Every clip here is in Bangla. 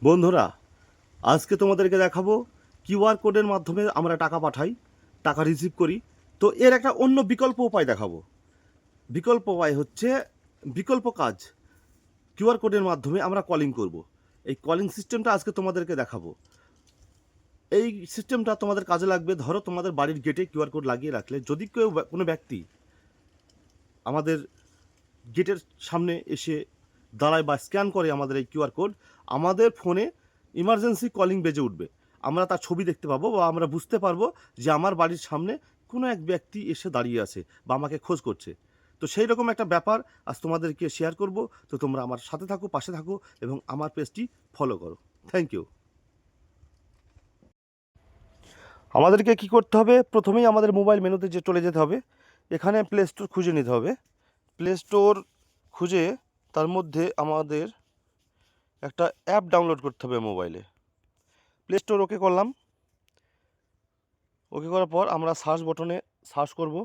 বন্ধুরা, আজকে তোমাদেরকে দেখাবো কিউআর কোডের মাধ্যমে আমরা টাকা পাঠাই, টাকা রিসিভ করি। তো এর একটা অন্য বিকল্প উপায় দেখাবো। বিকল্প উপায় হচ্ছে বিকল্প কাজ। কিউআর কোডের মাধ্যমে আমরা কলিং করব। এই কলিং সিস্টেমটা আজকে তোমাদেরকে দেখাবো। এই সিস্টেমটা তোমাদের কাজে লাগবে। ধরো তোমাদের বাড়ির গেটে কিউআর কোড লাগিয়ে রাখলে যদি কোনো ব্যক্তি আমাদের গেটের সামনে এসে দাঁড়ায় বা স্ক্যান করে আমাদের এই কিউআর কোড, আমাদের ফোনে ইমার্জেন্সি কলিং বেজে উঠবে। আমরা তার ছবি দেখতে পাবো বা আমরা বুঝতে পারবো যে আমার বাড়ির সামনে কোনো এক ব্যক্তি এসে দাঁড়িয়ে আছে বা আমাকে খোঁজ করছে। তো সেই রকম একটা ব্যাপার আজ তোমাদেরকে শেয়ার করব। তো তোমরা আমার সাথে থাকো, পাশে থাকো এবং আমার পেজটি ফলো করো। Thank you. আমাদেরকে কি করতে হবে? প্রথমেই আমাদের মোবাইল মেনুতে চলে যেতে হবে। এখানে প্লে স্টোর খুঁজে নিতে হবে। প্লে স্টোর খুঁজে তার মধ্যে আমাদের একটা অ্যাপ ডাউনলোড করতে হবে মোবাইলে। প্লে স্টোর ওকে করলাম। ওকে করার পর আমরা সার্চ বটনে সার্চ করব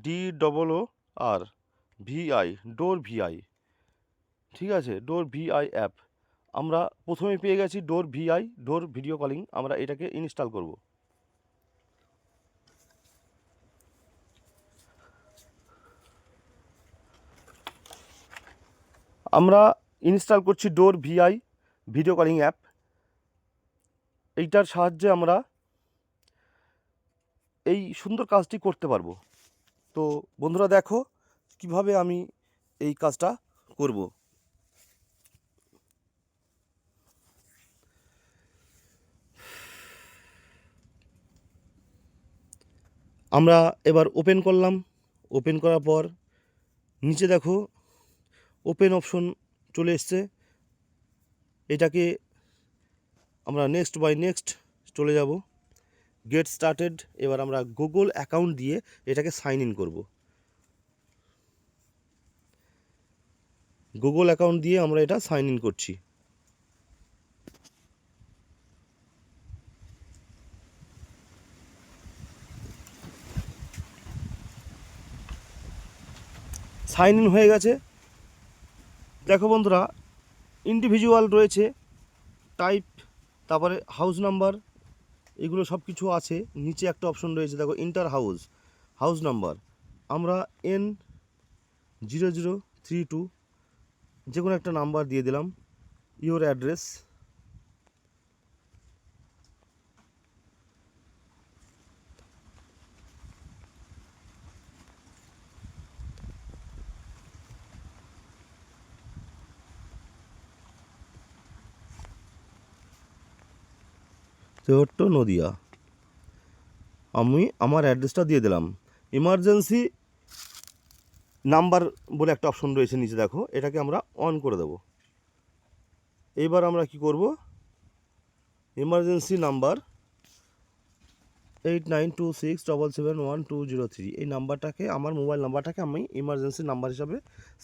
DOOR ডোর ভিআই। ঠিক আছে, ডোর ভিআই অ্যাপ আমরা প্রথমে পেয়ে গেছি। ডোর ভিআই, ডোর ভিডিও কলিং। আমরা এটাকে ইনস্টল করব। আমরা ইনস্টল করছি ডোর ভিআই ভিডিও কলিং অ্যাপ। এইটার সাহায্যে আমরা এই সুন্দর কাজটি করতে পারবো। তো বন্ধুরা দেখো কিভাবে আমি এই কাজটা করব। আমরা এবার ওপেন করলাম। ওপেন করার পর নিচে দেখো ওপেন অপশন চলে এসছে। এটাকে আমরা নেক্সট বাই নেক্সট চলে যাব। Get started. এবার আমরা গুগল অ্যাকাউন্ট দিয়ে এটাকে সাইন ইন করব। গুগল অ্যাকাউন্ট দিয়ে আমরা এটা সাইন ইন করছি। সাইন ইন হয়ে গেছে। দেখো বন্ধুরা, ইন্ডিভিজুয়াল রয়েছে, টাইপ, তারপরে হাউস নাম্বার, এগুলো সব কিছু আছে। নিচে একটা অপশন রয়েছে দেখো, ইন্টার হাউস নাম্বার। আমরা N0032 যে কোনো একটা নাম্বার দিয়ে দিলাম। Your address, Chauhatta Nadia. আমি আমার অ্যাড্রেসটা দিয়ে দিলাম। ইমার্জেন্সি নাম্বার বলে একটা অপশন রয়েছে নিচে দেখো, এটাকে আমরা অন করে দেব। এইবার আমরা কি করব? ইমার্জেন্সি নাম্বার 8926771203, এই নাম্বারটাকে, আমার মোবাইল নাম্বারটাকে আমি ইমার্জেন্সি নাম্বার হিসাবে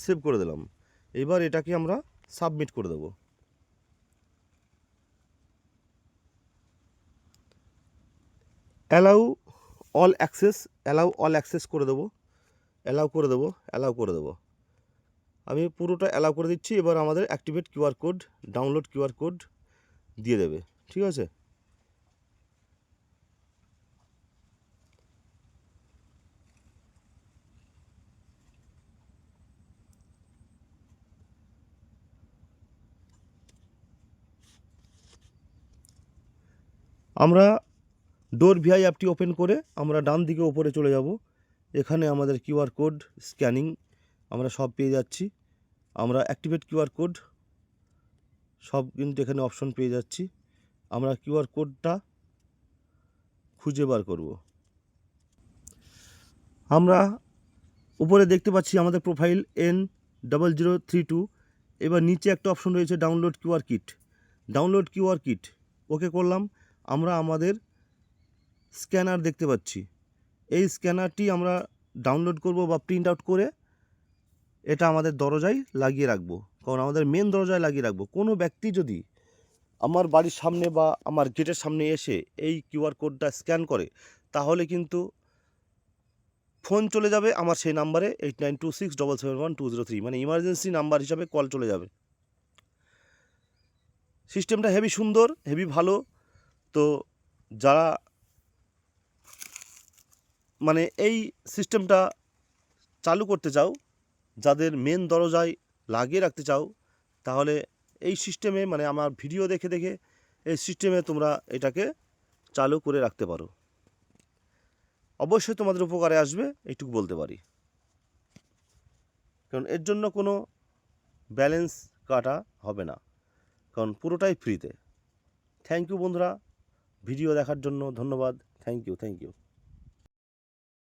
সেভ করে দিলাম। এবার এটাকে আমরা সাবমিট করে দেব। অ্যালাউ অল অ্যাক্সেস করে দেবো। অ্যালাউ করে দেবো। আমি পুরোটা অ্যালাউ করে দিচ্ছি। এবার আমাদের activate QR code, download QR code দিয়ে দেবে। ঠিক আছে। আমরা ডোর ভিআই অ্যাপটি ওপেন করে আমরা ডান দিকে ওপরে চলে যাব। এখানে আমাদের কিউআর কোড স্ক্যানিং আমরা সব পেয়ে যাচ্ছি। আমরা অ্যাক্টিভেট কিউআর কোড সব কিন্তু এখানে অপশন পেয়ে যাচ্ছি। আমরা কিউআর কোডটা খুঁজে বার করব। আমরা উপরে দেখতে পাচ্ছি আমাদের প্রোফাইল N0032। এবার নিচে একটা অপশন রয়েছে ডাউনলোড কিউআর কিট। ওকে করলাম। আমরা আমাদের স্ক্যানার দেখতে পাচ্ছি। এই স্ক্যানারটি আমরা ডাউনলোড করব বা প্রিন্ট আউট করে এটা আমাদের দরজায় লাগিয়ে রাখবো। কারণ আমাদের মেন দরজায় লাগিয়ে রাখবো। কোনো ব্যক্তি যদি আমার বাড়ির সামনে বা আমার গেটের সামনে এসে এই কিউআর কোডটা স্ক্যান করে, তাহলে কিন্তু ফোন চলে যাবে আমার সেই নাম্বারে 8926771203, মানে ইমার্জেন্সি নাম্বার হিসাবে কল চলে যাবে। সিস্টেমটা হেভি সুন্দর, হেভি ভালো। তো যারা মানে এই সিস্টেমটা চালু করতে চাও, যাদের মেন দরজায় লাগিয়ে রাখতে চাও, তাহলে এই সিস্টেমে মানে আমার ভিডিও দেখে দেখে এই সিস্টেমে তোমরা এটাকে চালু করে রাখতে পারো। অবশ্যই তোমাদের উপকারে আসবে, এইটুকু বলতে পারি। কারণ এর জন্য কোনো ব্যালেন্স কাটা হবে না, কারণ পুরোটাই ফ্রিতে। থ্যাংক ইউ বন্ধুরা, ভিডিও দেখার জন্য ধন্যবাদ। Thank you.